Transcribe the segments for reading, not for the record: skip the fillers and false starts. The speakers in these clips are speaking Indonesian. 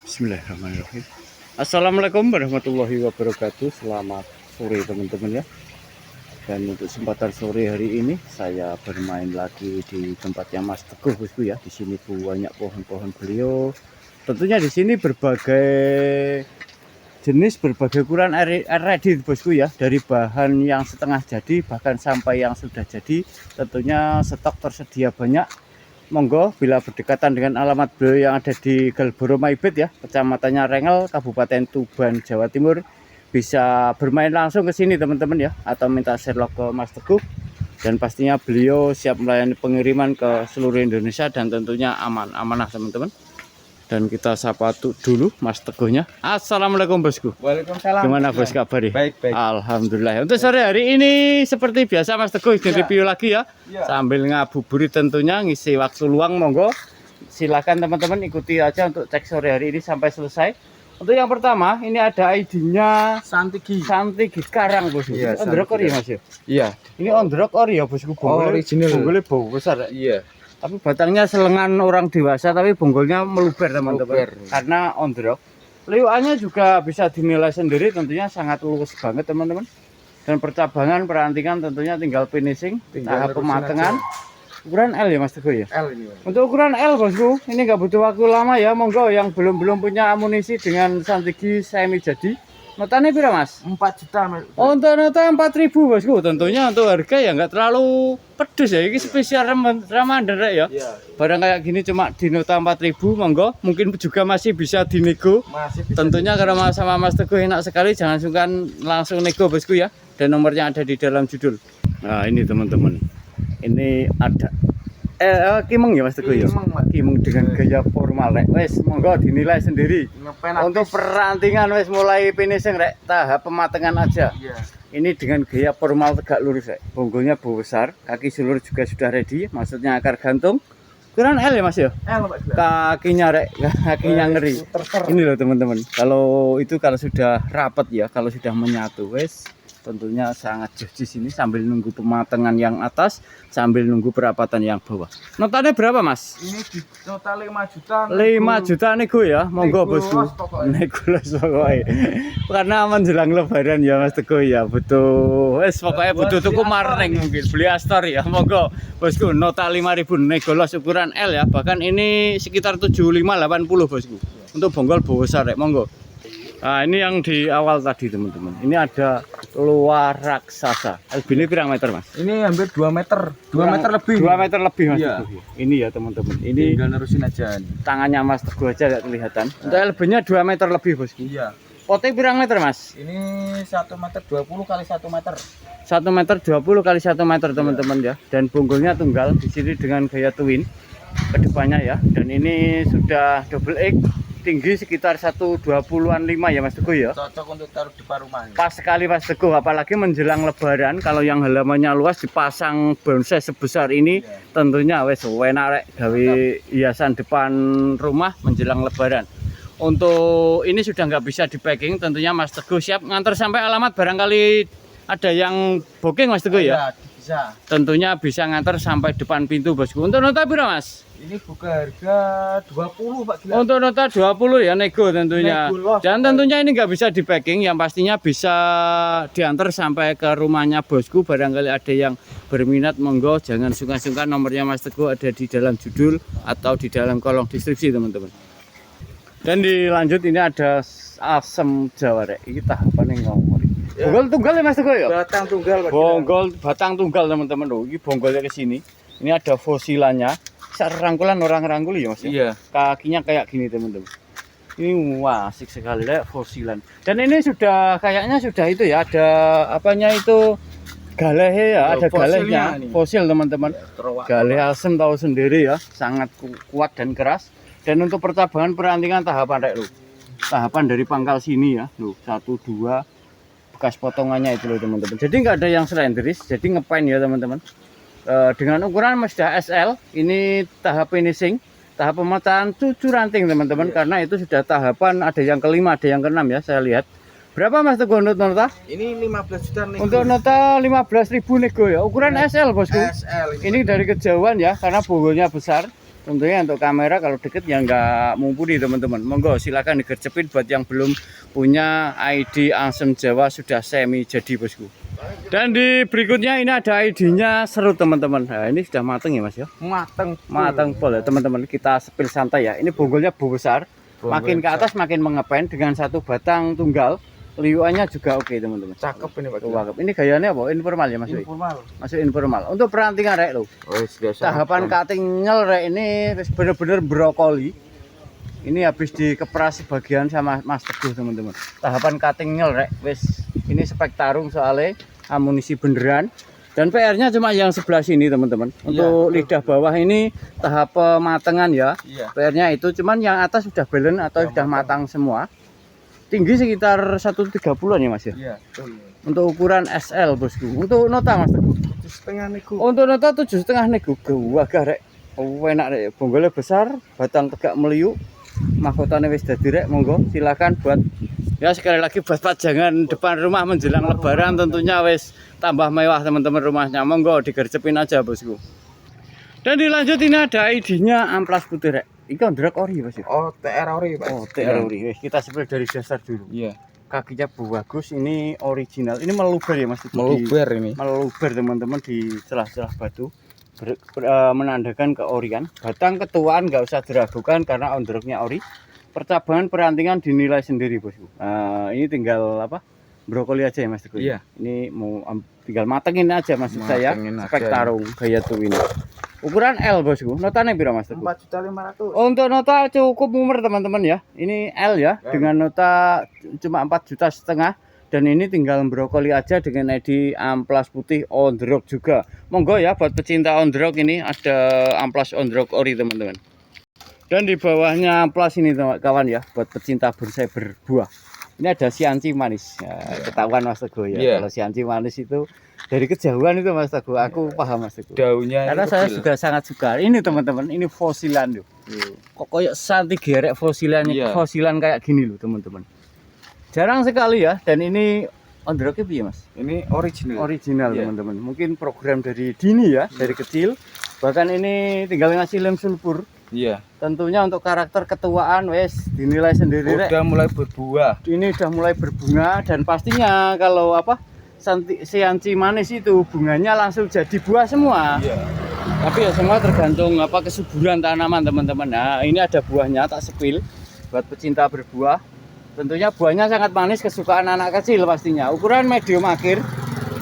Bismillahirrahmanirrahim. Assalamualaikum warahmatullahi wabarakatuh. Selamat sore teman-teman ya. Dan untuk kesempatan sore hari ini saya bermain lagi di tempatnya Mas Teguh bosku ya. Di sini banyak pohon-pohon beliau. Tentunya di sini berbagai jenis, berbagai ukuran air ready bosku ya. Dari bahan yang setengah jadi bahkan sampai yang sudah jadi. Tentunya stok tersedia banyak. Monggo bila berdekatan dengan alamat beliau yang ada di Galboro Maibet ya, kecamatannya Rengel, Kabupaten Tuban, Jawa Timur, bisa bermain langsung ke sini teman-teman ya, atau minta share ke Mas Teguh. Dan pastinya beliau siap melayani pengiriman ke seluruh Indonesia dan tentunya amanah teman-teman. Dan kita sapa dulu Mas Teguhnya. Assalamualaikum bosku. Waalaikumsalam. Gimana bos kabar? Baik. Alhamdulillah. Untuk sore hari ini seperti biasa Mas Teguh di review lagi ya. Sambil ngabuburit tentunya ngisi waktu luang, monggo silakan teman-teman ikuti aja untuk cek sore hari ini sampai selesai. Untuk yang pertama ini ada ID-nya Santigi Karang bosku. Iya, On the rock ori Mas ya. Iya. Ini on the rock ori ya bosku. Original. Bonggolnya bau besar. Iya. Tapi batangnya selengan orang dewasa, tapi bonggolnya meluber teman-teman. Meluber. Karena on the rock. Liuannya juga bisa dinilai sendiri, tentunya sangat luwes banget teman-teman. Dan percabangan, perantingan tentunya tinggal finishing, tahap pematengan. Ukuran L ya Mas Teguh ya. L ini. Mas. Untuk ukuran L bosku, ini nggak butuh waktu lama ya. Monggo yang belum punya amunisi dengan Santigi semi jadi. Notanya berapa Mas? 4 juta. Mas. Oh, untuk nota 4.000 bosku. Tentunya untuk harga ya nggak terlalu pedes ya. Ini spesial Ramadan ya. Iya. Barang kayak gini cuma di nota 4.000, monggo. Mungkin juga masih bisa dinego. Masih bisa. Tentunya karena sama Mas Teguh enak sekali, jangan sungkan langsung nego bosku ya. Dan nomornya ada di dalam judul. Nah ini teman-teman. Ini ada kimeng ya Mas Teguh ya. Kimeng dengan gaya formal rek. Wes monggo dinilai sendiri. Untuk perantingan wes mulai finishing rek, tahap pematengan aja. Iya. Ini dengan gaya formal tegak lurus rek. Bonggolnya bau besar, kaki sulur juga sudah ready, maksudnya akar gantung. Ukuran L ya Mas ya? L Pak. Kakinya rek, kakinya ngeri. Ini loh teman-teman. Kalau sudah rapat ya, kalau sudah menyatu wes tentunya sangat jujur sini sambil nunggu pematengan yang atas, sambil nunggu perapatan yang bawah. Notanya berapa Mas? Ini di nota 5 juta. 5 juta nego ya, monggo bosku. Nego los pokoknya. Karena menjelang lebaran ya Mas Teguh ya, butuh wes pokoknya butuh tuku marning mungkin beli Astor ya, monggo bosku. Nota 5.000 nego los ukuran L ya, bahkan ini sekitar 75-80 bosku. Untuk bonggol bau besar ya, monggo. Nah ini yang di awal tadi teman-teman. Ini ada luar raksasa. Ini berapa meter Mas? Ini hampir 2 meter. 2 meter lebih. 2 meter lebih Mas. Iya. Ini ya teman-teman. Ini tinggal nerusin aja nih. tangannya Mas Teguh aja nggak kelihatan. Untuk LB-nya 2 meter lebih bosku. Iya. Potnya berapa meter Mas? Ini 1 meter 20 kali 1 meter. 1 meter 20 kali 1 meter teman-teman ya. Dan bonggolnya tunggal di sini dengan gaya twin ke depannya ya. Dan ini sudah double X, tinggi sekitar 120-an 5 ya Mas Teguh ya. Cocok untuk taruh depan rumah. Pas sekali Mas Teguh, apalagi menjelang lebaran kalau yang halamannya luas dipasang bonsai sebesar ini, tentunya wes enak rek gawe hiasan depan rumah menjelang lebaran. Untuk ini sudah nggak bisa di packing, tentunya Mas Teguh siap ngantar sampai alamat, barangkali ada yang booking Mas Teguh ya. Bisa. Tentunya bisa ngantar sampai depan pintu bosku. Untuk nota berapa Mas? Ini buka harga 20 Pak Gila. Untuk nota 20 ya nego tentunya. Dan tentunya ini nggak bisa di packing, yang pastinya bisa diantar sampai ke rumahnya bosku. Barangkali ada yang berminat, monggo jangan sungkan-sungkan, nomornya Mas Teguh ada di dalam judul atau di dalam kolom deskripsi teman-teman. Dan dilanjut ini ada asam Jawa rek. Ini tahapan yang ngomong. Bonggol tunggal ya Mas Teguh ya? Batang tunggal Pak. Bonggol batang tunggal teman-teman loh. Ini bonggolnya ke sini. Ini ada fosilannya. Rangkulan orang rangkul ya Mas. Iya. Kakinya kayak gini teman-teman. Ini wah asik sekali ya fosilan. Dan ini sudah kayaknya sudah itu ya, ada apanya itu galeh ya, ada galehnya. Fosil teman-teman. Galeh asem tahu sendiri ya, sangat kuat dan keras. Dan untuk percabangan perantingan tahapan rek loh. Tahapan dari pangkal sini ya, loh 1 2 bekas potongannya itu loh teman-teman. Jadi nggak ada yang selendris, jadi ngepain ya teman-teman. Dengan ukuran Mazda SL, ini tahap finishing, tahap pemecahan cucu ranting teman-teman, karena itu sudah tahapan, ada yang kelima, ada yang keenam ya saya lihat. Berapa Mas Teguh untuk nota? Ini 15 juta nego. Untuk nota 15.000 nego ya, ukuran SL bosku. SL. Ini dari kejauhan ya, karena bonggolnya besar. Tentunya untuk kamera kalau deket ya nggak mumpuni teman-teman. Monggo silakan digercepin buat yang belum punya ID Angsem Jawa sudah semi jadi bosku. Dan di berikutnya ini ada ID-nya serut teman-teman. Nah, ini sudah mateng ya Mas ya. Mateng pol ya teman-teman. Kita sepil santai ya. Ini bonggolnya besar. Makin ke atas makin mengepen dengan satu batang tunggal. Liuannya juga oke teman-teman. Cakep ini Pak. Cakep. Ini gayanya apa? Informal ya Mas? Informal. Masuk informal. Untuk perantingan rek lo. Oh, Tahapan cutting nyel rek ini bener-bener brokoli. Ini habis dikepras sebagian sama Mas Teguh teman-teman. Tahapan cutting nyel rek wis ini spek tarung soalnya amunisi beneran. Dan PR-nya cuma yang sebelah sini teman-teman. Untuk lidah bawah ini tahap pematangan ya. Iya. PR-nya itu cuman yang atas sudah balance atau sudah matang semua. Tinggi sekitar 130-an ya Mas ya. Iya, betul. Untuk ukuran SL bosku. Untuk nota Mas Teguh. 7,5 niku. Untuk nota 7,5 niku. Gagah rek. Enak rek. Bonggolnya besar, batang tegak meliuk. Mahkotanya wis dadi rek, monggo silakan buat ya sekali lagi buat pajangan depan rumah menjelang lebaran tentunya wis tambah mewah teman-teman rumahnya. Monggo digercepin aja bosku. Dan dilanjut ini ada ID-nya amplas putih rek. Iki ondrek ori Mas. Oh, TR ori Pak. Oh, TR ori. Wis kita sepil dari dasar dulu. Iya. Kakinya bagus, ini original. Ini meluber ya Mas. Meluber ini. Meluber teman-teman di celah-celah batu. Menandakan keorian. Batang ketuaan nggak usah diragukan karena ondroknya ori. Percabangan perantingan dinilai sendiri bosku. Ini tinggal apa? Brokoli aja ya Mas Teguh. Iya. Ini mau tinggal matengin aja maksud saya. Spek tarung gaya tuh ini. Ukuran L bosku. Notanya berapa Mas Teguh? 4.500.000. Untuk nota cukup umur teman-teman ya. Ini L ya. Dengan nota cuma 4,5 juta. Dan ini tinggal brokoli aja dengan ID amplas putih on the rock juga. Monggo ya buat pecinta on the rock ini ada amplas on the rock ori teman-teman. Dan di bawahnya amplas ini kawan ya buat pecinta bonsai berbuah. Ini ada sianci manis. Ya, ketahuan Mas Teguh ya. Yeah. Kalau sianci manis itu dari kejauhan itu Mas Teguh. Aku paham Mas Teguh. Daunnya Karena saya juga sangat suka. Ini teman-teman, ini fosilan loh. Kok kayak santi gerek fosilan fosilan kayak gini loh teman-teman. Jarang sekali ya, dan ini on the rock piye Mas? Ini original. Original teman-teman. Mungkin program dari dini ya, dari kecil. Bahkan ini tinggal ngasih lem sulfur. Iya. Tentunya untuk karakter ketuaan wes dinilai sendiri rek. Udah mulai berbuah. Ini udah mulai berbunga dan pastinya kalau apa? Sianci manis itu bunganya langsung jadi buah semua. Iya. Tapi ya semua tergantung apa kesuburan tanaman teman-teman. Nah, ini ada buahnya tak sepil buat pecinta berbuah. Tentunya buahnya sangat manis kesukaan anak kecil pastinya. Ukuran medium akhir.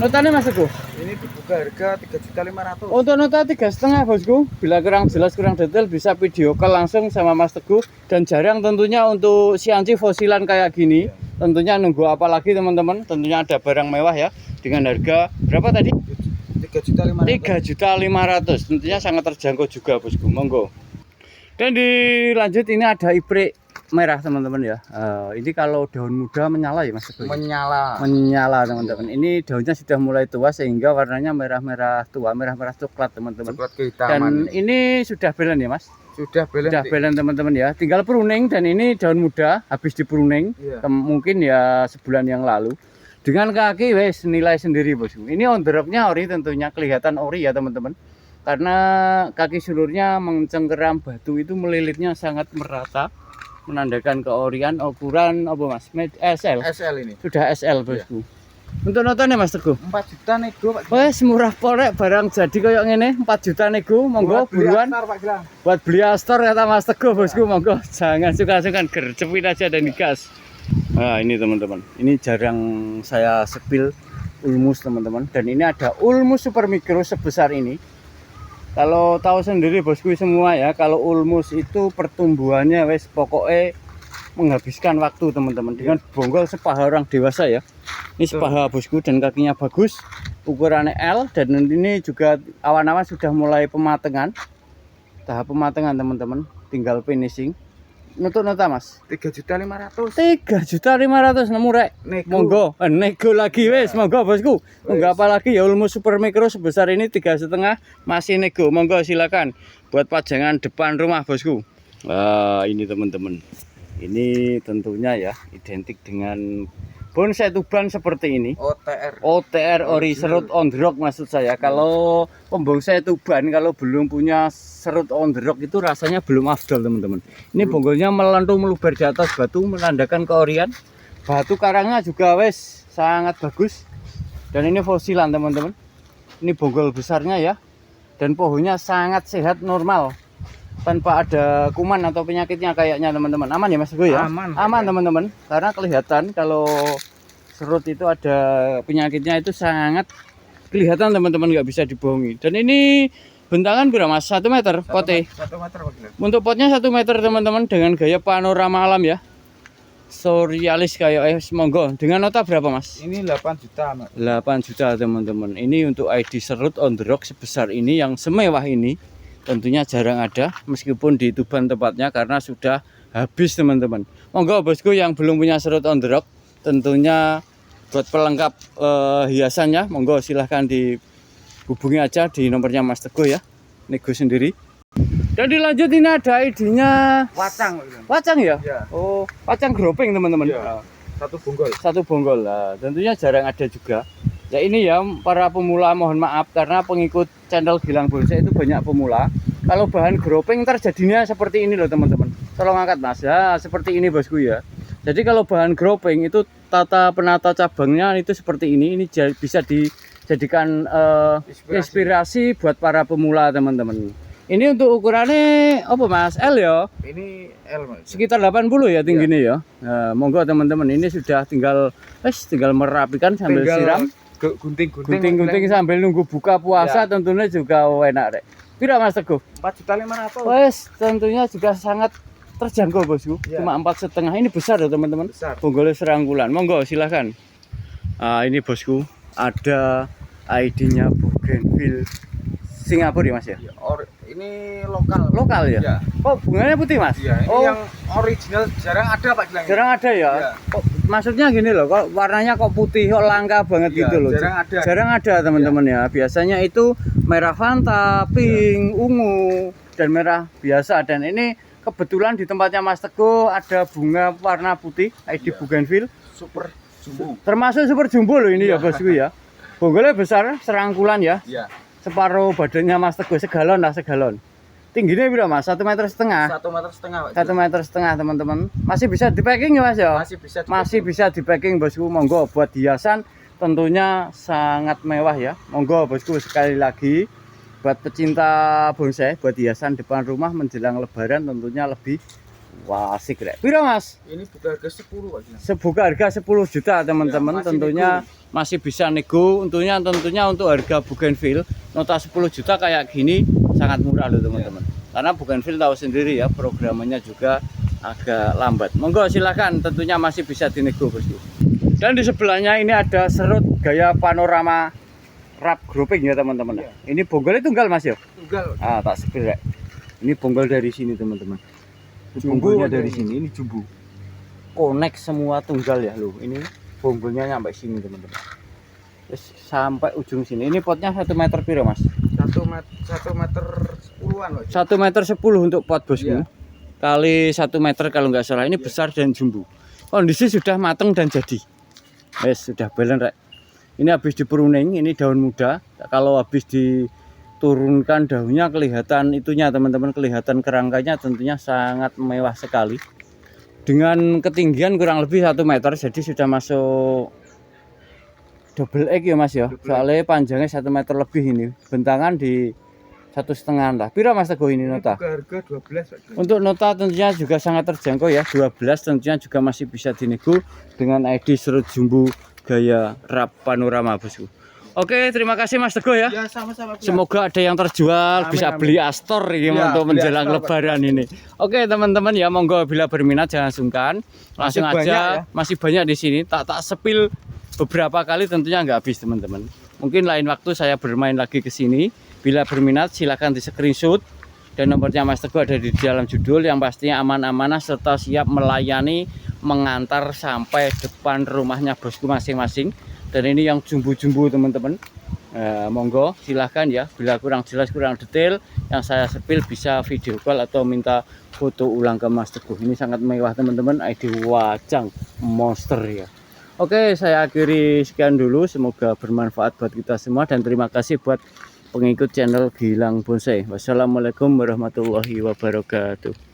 Notanya Mas Teguh? Ini dibuka harga 3.500.000. Untuk nota 3,5 bosku. Bila kurang jelas kurang detail bisa video call langsung sama Mas Teguh. Dan jarang tentunya untuk sianci fosilan kayak gini. Tentunya nunggu apa lagi teman-teman. Tentunya ada barang mewah ya. Dengan harga berapa tadi? 3.500.000. 3.500.000. Tentunya sangat terjangkau juga bosku. Monggo. Dan dilanjut ini ada ibrik merah teman-teman ya. Ini kalau daun muda menyala ya Mas Teguh. Menyala teman-teman. Ini daunnya sudah mulai tua sehingga warnanya merah-merah tua, merah-merah coklat teman-teman. Coklat kehitaman. Dan ini sudah belen ya Mas. Sudah belen teman-teman ya. Tinggal pruning dan ini daun muda habis di pruning. Iya. Mungkin ya sebulan yang lalu. Dengan kaki wes nilai sendiri bosku. Ini on the rock-nya ori tentunya kelihatan ori ya teman-teman. Karena kaki sulurnya mencengkeram batu itu melilitnya sangat merata. Menandakan keorian. Ukuran apa Mas? SL. SL ini. Sudah SL bosku. Untuk notanya Mas Teguh? 4 juta nego Pak. Wes murah porek barang jadi kayak ngene 4 juta nego. Monggo buruan buat beli astor kata Mas Teguh bosku. Monggo jangan suka-suka gercepin aja dan digas. Nah ini teman-teman. Ini jarang saya sepil ulmus teman-teman. Dan ini ada ulmus super mikro sebesar ini. Kalau tahu sendiri bosku semua ya, kalau ulmus itu pertumbuhannya wes pokoknya menghabiskan waktu teman-teman. Dengan bonggol sepaha orang dewasa ya. Ini sepaha bosku dan kakinya bagus. Ukurannya L dan ini juga awan-awan sudah mulai pematengan. Tahap pematengan teman-teman. Tinggal finishing. Untuk nota Mas? 3.500.000. 3.500.000 nemu rek. Monggo, nego lagi wes, monggo bosku. Monggo apalagi ya ulmus super mikro sebesar ini 3,5 masih nego. Monggo silakan buat pajangan depan rumah bosku. Ini teman-teman. Ini tentunya ya identik dengan bonsai tuban seperti ini. OTR. OTR ori serut on the rock maksud saya. Kalau pembonsai tuban kalau belum punya serut on the rock itu rasanya belum afdol teman-teman. Ini bonggolnya melentung meluber di atas batu menandakan keorian. Batu karangnya juga wes sangat bagus. Dan ini fosilan teman-teman. Ini bonggol besarnya ya. Dan pohonnya sangat sehat normal. Tanpa ada kuman atau penyakitnya kayaknya teman-teman. Aman ya Mas Teguh ya? Aman teman-teman. Karena kelihatan kalau serut itu ada penyakitnya itu sangat kelihatan teman-teman, nggak bisa dibohongi. Dan ini bentangan berapa Mas? 1 meter potnya. 1 meter. Untuk potnya 1 meter teman-teman dengan gaya panorama alam ya. Surrealis kayak monggo. Dengan nota berapa Mas? Ini 8 juta, Mas. 8 juta teman-teman. Ini untuk ID serut on the rock sebesar ini yang semewah ini. Tentunya jarang ada meskipun di Tuban tepatnya karena sudah habis teman-teman. Monggo bosku yang belum punya serut on the rock tentunya buat pelengkap hiasannya monggo silahkan dihubungi aja di nomornya Mas Teguh ya, nego sendiri. Dan dilanjut ini ada ID-nya wacang ya? Ya. Oh, wacang groping teman-teman. Ya. Satu bonggol. Lah tentunya jarang ada juga. Ya ini ya para pemula mohon maaf karena pengikut channel Gilang Bonsai itu banyak pemula. Kalau bahan groping terjadinya seperti ini loh teman-teman. Tolong angkat Mas ya, seperti ini bosku ya. Jadi kalau bahan groping itu tata penata cabangnya itu seperti ini bisa dijadikan inspirasi buat para pemula teman-teman. Ini untuk ukurannya apa Mas? L ya? Ini L, Mas. Sekitar 80 ya tingginya ya. Nah, monggo teman-teman ini sudah tinggal merapikan sambil siram. Gunting-gunting sambil nunggu buka puasa ya. Tentunya juga enak rek. Pira Mas Teguh? 4.500.000. Wes tentunya juga sangat terjangkau bosku. Ya. Cuma 4,5. Ini besar loh teman-teman. Bonggolnya serangkulan. Monggo silahkan. Ini bosku ada ID-nya Bougainville Singapura ya Mas ya? Ini lokal ya? Ya. Oh bunganya putih Mas? Ya, ini yang original jarang ada Pak Gilang. Jarang ada ya? Ya. Kok, maksudnya gini loh, kok warnanya kok putih, kok langka banget ya, gitu loh. Jarang ada teman-teman ya. Biasanya itu merah Fanta, pink, ungu, dan merah biasa. Dan ini kebetulan di tempatnya Mas Teguh ada bunga warna putih, ID Bougainville. Super jumbo. Termasuk super jumbo loh ini ya bosku ya. Bonggolnya besar, serangkulan ya. Iya. Separuh badannya Mas Teguh, segalon. Tingginya berapa Mas? 1,5 meter. 1,5 meter. 1,5 meter teman-teman. Masih bisa di packing ya Mas ya? Masih bisa di packing bosku. Monggo buat hiasan tentunya sangat mewah ya. Monggo bosku sekali lagi buat pecinta bonsai, buat hiasan depan rumah menjelang lebaran tentunya lebih wah asik rek. Piro Mas? Ini buka harga 10 Pak. Sebuka harga 10 juta teman-teman ya, tentunya masih bisa nego. Tentunya untuk harga Bougainville nota 10 juta kayak gini sangat murah loh teman-teman. Ya. Karena Bougainville tahu sendiri ya programnya juga agak lambat. Monggo silahkan tentunya masih bisa dinego bosku. Dan di sebelahnya ini ada serut gaya panorama wrap grouping ya teman-teman. Ya. Ini bonggolnya tunggal Mas ya? Tunggal. Tak sepil rek. Ini bonggol dari sini teman-teman. Bonggolnya dari sini, ini jumbo. Connect semua tunggal ya loh. Ini bonggolnya sampai sini teman-teman. Sampai ujung sini. Ini potnya 1 meter piro Mas? 1 meter 10-an loh. 1 meter 10 untuk pot bosku. Ya. Kali 1 meter kalau nggak salah. Ini ya. Besar dan jumbo. Kondisi sudah matang dan jadi. Sudah belen rek. Ini habis dipruning, ini daun muda. Kalau habis diturunkan daunnya kelihatan itunya teman-teman, kelihatan kerangkanya tentunya sangat mewah sekali. Dengan ketinggian kurang lebih 1 meter, jadi sudah masuk double egg ya Mas ya. Soalnya panjangnya 1 meter lebih ini. Bentangan di 1,5 lah. Pira Mas Teguh ini nota? Harga 12. Untuk nota tentunya juga sangat terjangkau ya. 12 tentunya juga masih bisa dinego dengan ID serut jumbo gaya wrap panorama bosku. Oke, terima kasih Mas Teguh ya. Ya, sama-sama. Semoga ada yang terjual, amin, bisa beli Astor ya, untuk menjelang lebaran ini. Oke, teman-teman ya, monggo bila berminat jangan sungkan. Langsung aja, ya? Masih banyak di sini. Tak sepil beberapa kali tentunya nggak habis, teman-teman. Mungkin lain waktu saya bermain lagi ke sini. Bila berminat silakan di screenshot dan nomornya Mas Teguh ada di dalam judul, yang pastinya aman-amanah serta siap melayani mengantar sampai depan rumahnya bosku masing-masing. Dan ini yang jumbo-jumbo teman-teman. Monggo silahkan ya, bila kurang jelas kurang detail yang saya sepil bisa video call atau minta foto ulang ke Mas Teguh. Ini sangat mewah teman-teman, ID Wacang Monster ya. Oke, saya akhiri sekian dulu. Semoga bermanfaat buat kita semua dan terima kasih buat pengikut channel Gilang Bonsai. Wassalamualaikum warahmatullahi wabarakatuh.